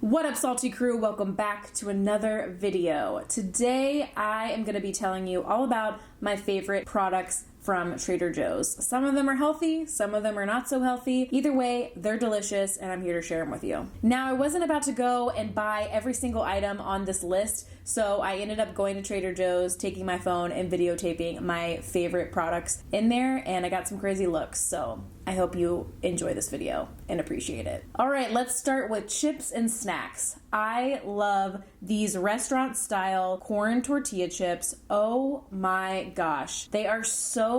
What up, Salty Crew? Welcome back to another video. Today I am going to be telling you all about my favorite products from Trader Joe's. Some of them are healthy, some of them are not so healthy. Either way, they're delicious and I'm here to share them with you. Now, I wasn't about to go and buy every single item on this list, so I ended up going to Trader Joe's, taking my phone and videotaping my favorite products in there, and I got some crazy looks, so I hope you enjoy this video and appreciate it. All right, let's start with chips and snacks. I love these restaurant style corn tortilla chips. Oh my gosh. They are so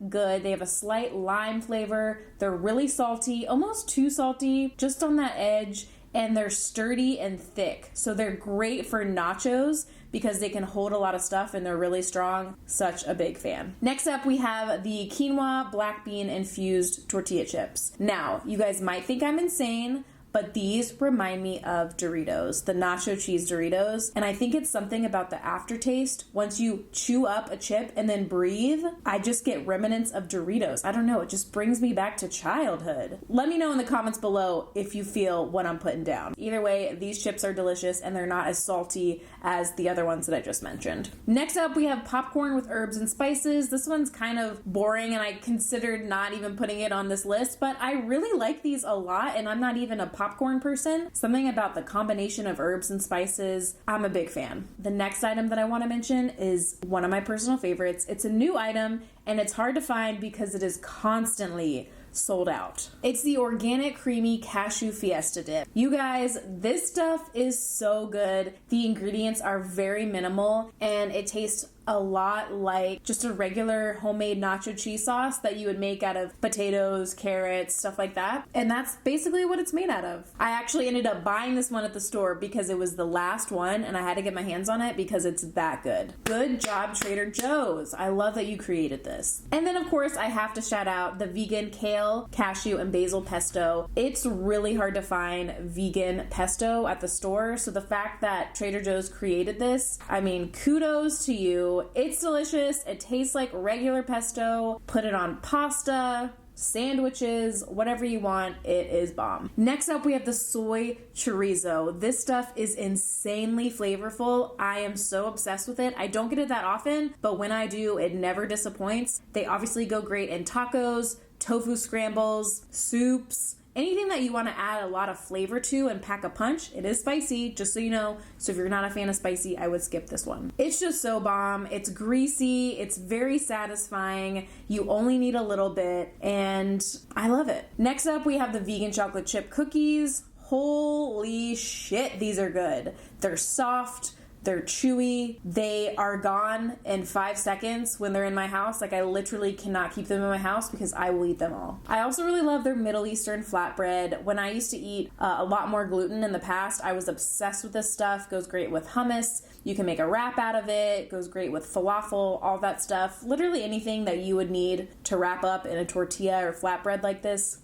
good. They have a slight lime flavor. They're really salty, almost too salty, just on that edge, and they're sturdy and thick. So they're great for nachos because they can hold a lot of stuff and they're really strong. Such a big fan. Next up, we have the quinoa black bean infused tortilla chips. Now, you guys might think I'm insane, but these remind me of Doritos, the nacho cheese Doritos. And I think it's something about the aftertaste. Once you chew up a chip and then breathe, I just get remnants of Doritos. I don't know, it just brings me back to childhood. Let me know in the comments below if you feel what I'm putting down. Either way, these chips are delicious and they're not as salty as the other ones that I just mentioned. Next up, we have popcorn with herbs and spices. This one's kind of boring and I considered not even putting it on this list, but I really like these a lot and I'm not even a popcorn person. Something about the combination of herbs and spices, I'm a big fan. The next item that I want to mention is one of my personal favorites. It's a new item and it's hard to find because it is constantly sold out. It's the organic creamy cashew fiesta dip. You guys, this stuff is so good. The ingredients are very minimal and it tastes a lot like just a regular homemade nacho cheese sauce that you would make out of potatoes, carrots, stuff like that. And that's basically what it's made out of. I actually ended up buying this one at the store because it was the last one and I had to get my hands on it because it's that good. Good job, Trader Joe's. I love that you created this. And then of course I have to shout out the vegan kale, cashew, and basil pesto. It's really hard to find vegan pesto at the store. So the fact that Trader Joe's created this, I mean, kudos to you. It's delicious. It tastes like regular pesto. Put it on pasta, sandwiches, whatever you want. It is bomb. Next up, we have the soy chorizo. This stuff is insanely flavorful. I am so obsessed with it. I don't get it that often, but when I do, it never disappoints. They obviously go great in tacos, tofu scrambles, soups, anything that you want to add a lot of flavor to and pack a punch. It is spicy, just so you know. So if you're not a fan of spicy, I would skip this one. It's just so bomb. It's greasy. It's very satisfying. You only need a little bit, and I love it. Next up, we have the vegan chocolate chip cookies. Holy shit, these are good. They're soft. They're chewy. They are gone in 5 seconds when they're in my house. Like, I literally cannot keep them in my house because I will eat them all. I also really love their Middle Eastern flatbread. When I used to eat a lot more gluten in the past, I was obsessed with this stuff. Goes great with hummus. You can make a wrap out of it. Goes great with falafel, all that stuff. Literally anything that you would need to wrap up in a tortilla or flatbread like this,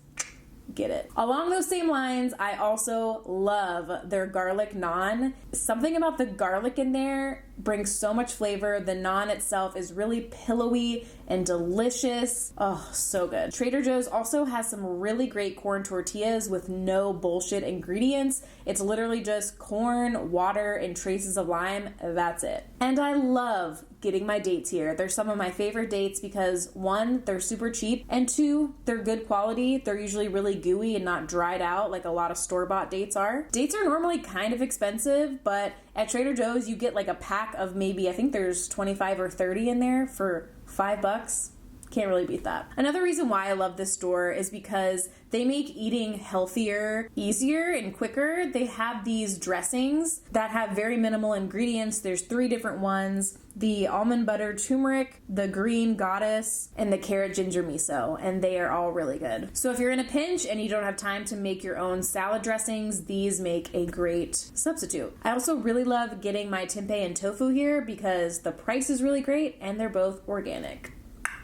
get it. Along those same lines, I also love their garlic naan. Something about the garlic in there brings so much flavor. The naan itself is really pillowy and delicious. Oh, so good. Trader Joe's also has some really great corn tortillas with no bullshit ingredients. It's literally just corn, water, and traces of lime. That's it. And I love getting my dates here. They're some of my favorite dates because 1, they're super cheap, and 2, they're good quality. They're usually really gooey and not dried out like a lot of store-bought dates are. Dates are normally kind of expensive, but at Trader Joe's you get like a pack of maybe, I think there's 25 or 30 in there for $5. Can't really beat that. Another reason why I love this store is because they make eating healthier, easier, and quicker. They have these dressings that have very minimal ingredients. There's 3 different ones: the almond butter turmeric, the green goddess, and the carrot ginger miso, and they are all really good. So if you're in a pinch and you don't have time to make your own salad dressings, these make a great substitute. I also really love getting my tempeh and tofu here because the price is really great and they're both organic.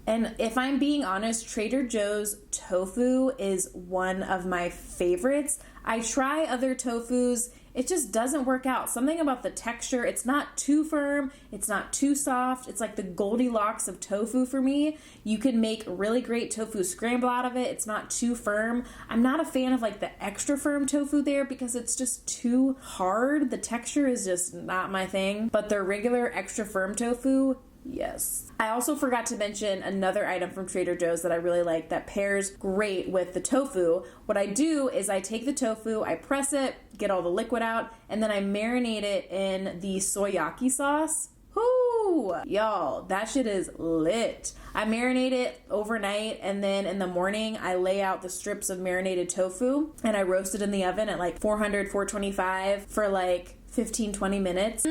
And if I'm being honest, Trader Joe's tofu is one of my favorites. I try other tofus it just doesn't work out. Something about the texture, it's not too firm, it's not too soft. It's like the Goldilocks of tofu for me. You can make really great tofu scramble out of it. It's not too firm. I'm not a fan of like the extra firm tofu there because it's just too hard. The texture is just not my thing, but the regular extra firm tofu, yes. I also forgot to mention another item from Trader Joe's that I really like that pairs great with the tofu. What I do is I take the tofu, I press it, get all the liquid out, and then I marinate it in the soyaki sauce. Whoo! Y'all, that shit is lit. I marinate it overnight, and then in the morning I lay out the strips of marinated tofu and I roast it in the oven at like 400, 425 for like 15-20 minutes.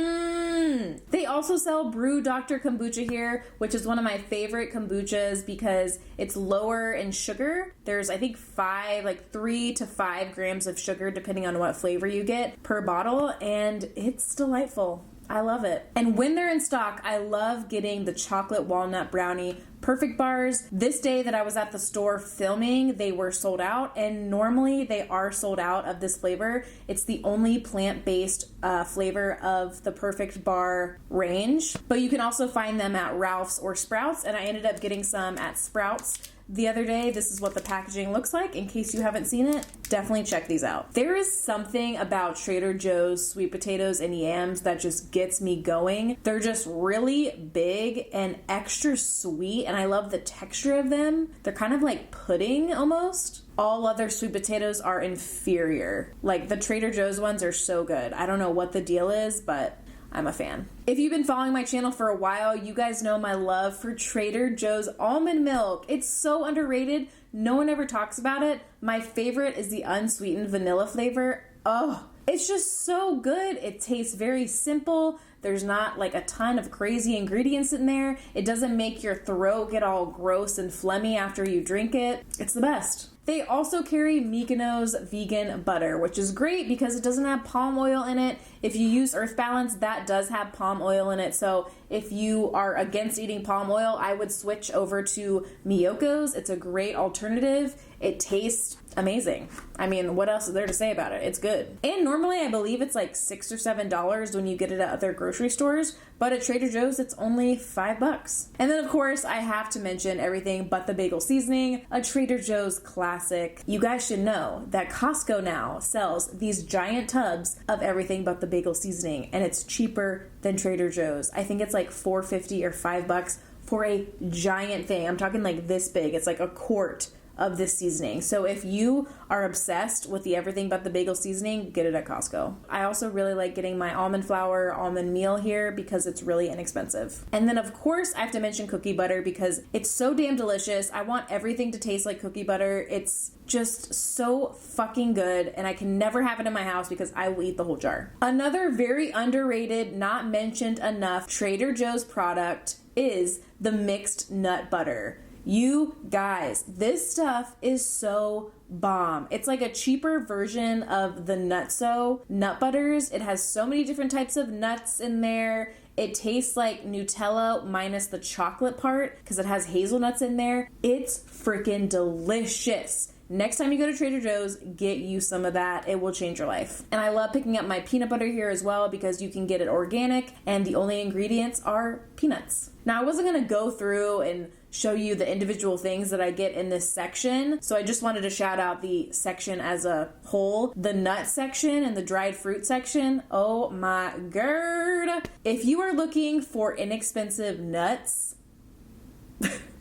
They also sell Brew Dr. Kombucha here, which is one of my favorite kombuchas because it's lower in sugar. There's I think 3 to 5 grams of sugar depending on what flavor you get per bottle, and it's delightful. I love it. And when they're in stock, I love getting the chocolate walnut brownie perfect bars. This day that I was at the store filming, they were sold out, and normally they are sold out of this flavor. It's the only plant-based flavor of the perfect bar range, but you can also find them at Ralph's or Sprouts, and I ended up getting some at Sprouts the other day. This is what the packaging looks like. In case you haven't seen it, definitely check these out. There is something about Trader Joe's sweet potatoes and yams that just gets me going. They're just really big and extra sweet, and I love the texture of them. They're kind of like pudding almost. All other sweet potatoes are inferior. Like the Trader Joe's ones are so good. I don't know what the deal is, but I'm a fan. If you've been following my channel for a while, you guys know my love for Trader Joe's almond milk. It's so underrated. No one ever talks about it. My favorite is the unsweetened vanilla flavor. Oh, it's just so good. It tastes very simple. There's not like a ton of crazy ingredients in there. It doesn't make your throat get all gross and phlegmy after you drink it. It's the best. They also carry Mykonos vegan butter, which is great because it doesn't have palm oil in it. If you use Earth Balance, that does have palm oil in it. So if you are against eating palm oil, I would switch over to Miyoko's. It's a great alternative. It tastes amazing. I mean, what else is there to say about it? It's good. And normally I believe it's like $6 or $7 when you get it at other grocery stores, but at Trader Joe's it's only $5. And then of course I have to mention everything but the bagel seasoning, a Trader Joe's classic. You guys should know that Costco now sells these giant tubs of everything but the bagel seasoning, and it's cheaper than Trader Joe's. I think it's like $4.50 or $5 for a giant thing. I'm talking like this big. It's like a quart of this seasoning. So if you are obsessed with the everything but the bagel seasoning, get it at Costco. I also really like getting my almond flour, almond meal here because it's really inexpensive. And then of course I have to mention cookie butter because it's so damn delicious. I want everything to taste like cookie butter. It's just so fucking good, and I can never have it in my house because I will eat the whole jar. Another very underrated, not mentioned enough Trader Joe's product is the mixed nut butter. You guys, this stuff is so bomb. It's like a cheaper version of the Nutso nut butters. It has so many different types of nuts in there. It tastes like Nutella minus the chocolate part because it has hazelnuts in there. It's freaking delicious. Next time you go to Trader Joe's, get you some of that. It will change your life. And I love picking up my peanut butter here as well because you can get it organic and the only ingredients are peanuts. Now, I wasn't going to go through and show you the individual things that I get in this section, so I just wanted to shout out the section as a whole. The nut section and the dried fruit section, oh my god. If you are looking for inexpensive nuts,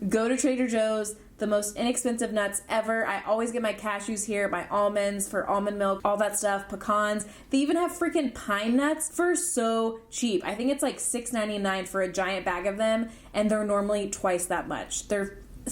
go to Trader Joe's. The most inexpensive nuts ever. I always get my cashews here, my almonds for almond milk, all that stuff, pecans. They even have freaking pine nuts for so cheap. I think it's like $6.99 for a giant bag of them, and they're normally twice that much.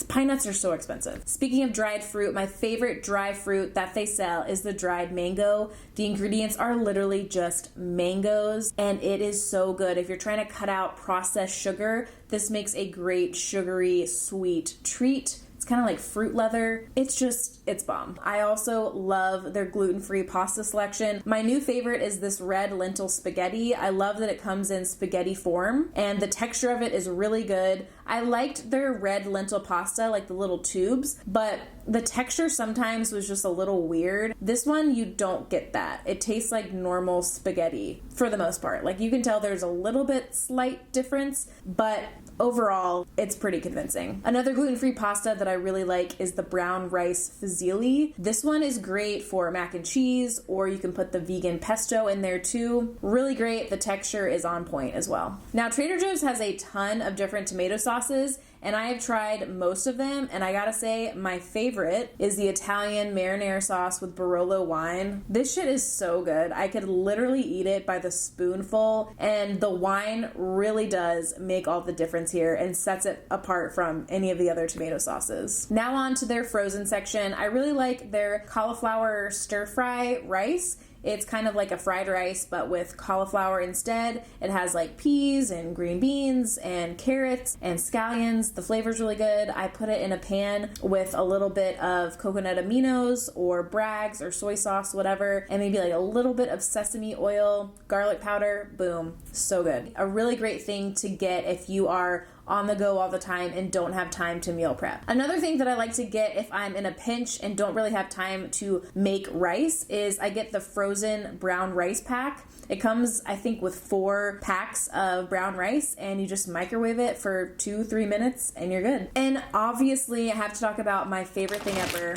Pine nuts are so expensive. Speaking of dried fruit, my favorite dry fruit that they sell is the dried mango. The ingredients are literally just mangoes, and it is so good. If you're trying to cut out processed sugar, this makes a great sugary sweet treat It's kind of like fruit leather. It's bomb. I also love their gluten-free pasta selection. My new favorite is this red lentil spaghetti. I love that it comes in spaghetti form, and the texture of it is really good. I liked their red lentil pasta, like the little tubes, but the texture sometimes was just a little weird. This one, you don't get that. It tastes like normal spaghetti for the most part. Like, you can tell there's a little bit slight difference, but overall, it's pretty convincing. Another gluten-free pasta that I really like is the brown rice fusilli. This one is great for mac and cheese, or you can put the vegan pesto in there too. Really great. The texture is on point as well. Now, Trader Joe's has a ton of different tomato sauces, and I have tried most of them, and I gotta say, my favorite is the Italian marinara sauce with Barolo wine. This shit is so good. I could literally eat it by the spoonful, and the wine really does make all the difference here and sets it apart from any of the other tomato sauces. Now on to their frozen section. I really like their cauliflower stir-fry rice. It's kind of like a fried rice, but with cauliflower instead. It has like peas and green beans and carrots and scallions. The flavor's really good. I put it in a pan with a little bit of coconut aminos or Bragg's or soy sauce, whatever, and maybe like a little bit of sesame oil, garlic powder. Boom. So good. A really great thing to get if you are on the go all the time and don't have time to meal prep. Another thing that I like to get if I'm in a pinch and don't really have time to make rice is I get the frozen brown rice pack. It comes, I think, with 4 packs of brown rice, and you just microwave it for 2-3 minutes and you're good. And obviously I have to talk about my favorite thing ever,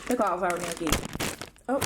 the cauliflower gnocchi. Oh,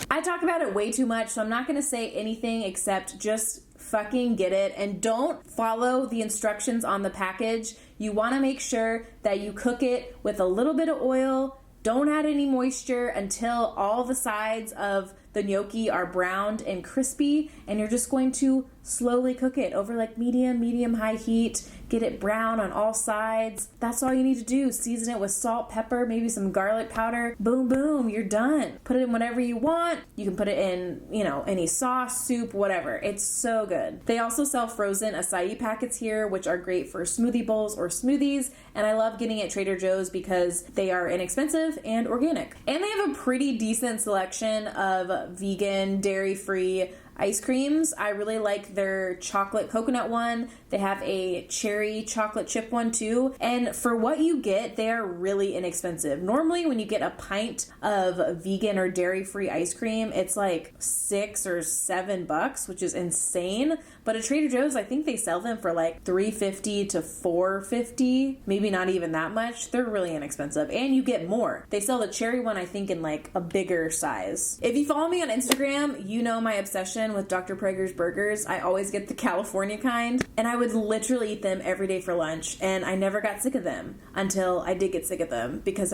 I talk about it way too much, so I'm not going to say anything except just fucking get it, and don't follow the instructions on the package. You want to make sure that you cook it with a little bit of oil. Don't add any moisture until all the sides of the gnocchi are browned and crispy, and you're just going to slowly cook it over like medium high heat. Get it brown on all sides. That's all you need to do. Season it with salt, pepper, maybe some garlic powder. Boom, boom, you're done. Put it in whatever you want. You can put it in, any sauce, soup, whatever. It's so good. They also sell frozen acai packets here, which are great for smoothie bowls or smoothies. And I love getting at Trader Joe's because they are inexpensive and organic. And they have a pretty decent selection of vegan, dairy-free ice creams. I really like their chocolate coconut one. They have a cherry chocolate chip one too. And for what you get, they are really inexpensive. Normally when you get a pint of vegan or dairy-free ice cream, it's like $6 or $7, which is insane. But at Trader Joe's, I think they sell them for like $3.50 to $4.50. Maybe not even that much. They're really inexpensive. And you get more. They sell the cherry one, I think, in like a bigger size. If you follow me on Instagram, you know my obsession with Dr. Prager's burgers. I always get the California kind, and I would literally eat them every day for lunch, and I never got sick of them until I did get sick of them, because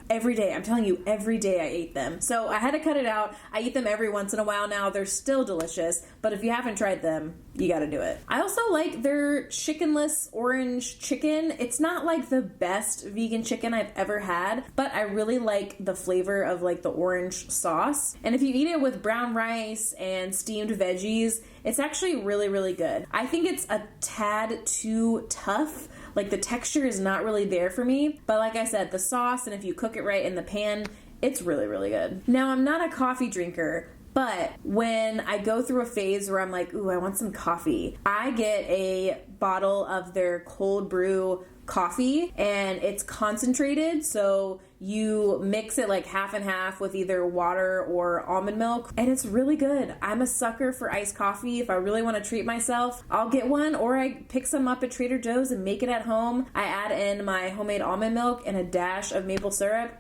every day, I'm telling you, every day I ate them. So I had to cut it out. I eat them every once in a while now. They're still delicious, but if you haven't tried them, you gotta do it. I also like their chickenless orange chicken. It's not like the best vegan chicken I've ever had, but I really like the flavor of like the orange sauce. And if you eat it with brown rice and steamed veggies, it's actually really, really good. I think it's a tad too tough. Like, the texture is not really there for me. But like I said, the sauce, and if you cook it right in the pan, it's really, really good. Now, I'm not a coffee drinker, but when I go through a phase where I'm like, ooh, I want some coffee, I get a bottle of their cold brew coffee, and it's concentrated, so you mix it like half and half with either water or almond milk, and it's really good. I'm a sucker for iced coffee. If I really want to treat myself, I'll get one, or I pick some up at Trader Joe's and make it at home. I add in my homemade almond milk and a dash of maple syrup.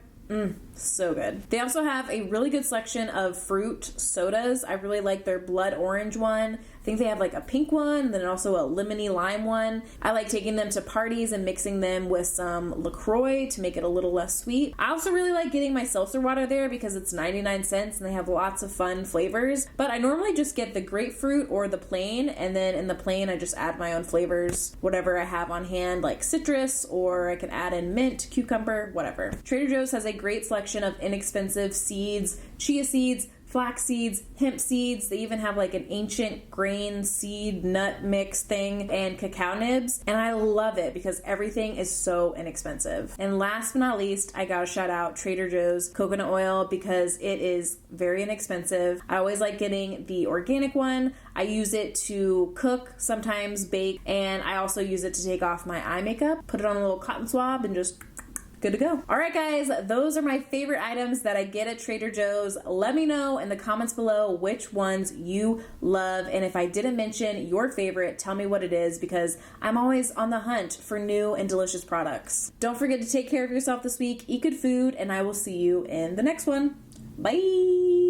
So good. They also have a really good selection of fruit sodas. I really like their blood orange one. I think they have like a pink one, and then also a lemony lime one. I like taking them to parties and mixing them with some LaCroix to make it a little less sweet. I also really like getting my seltzer water there because it's 99 cents and they have lots of fun flavors. But I normally just get the grapefruit or the plain, and then in the plain I just add my own flavors, whatever I have on hand, like citrus, or I can add in mint, cucumber, whatever. Trader Joe's has a great selection of inexpensive seeds, chia seeds, flax seeds, hemp seeds. They even have like an ancient grain seed nut mix thing and cacao nibs. And I love it because everything is so inexpensive. And last but not least, I gotta shout out Trader Joe's coconut oil because it is very inexpensive. I always like getting the organic one. I use it to cook, sometimes bake, and I also use it to take off my eye makeup, put it on a little cotton swab, and just good to go. All right, guys, those are my favorite items that I get at Trader Joe's. Let me know in the comments below which ones you love. And if I didn't mention your favorite, tell me what it is because I'm always on the hunt for new and delicious products. Don't forget to take care of yourself this week, eat good food, and I will see you in the next one. Bye.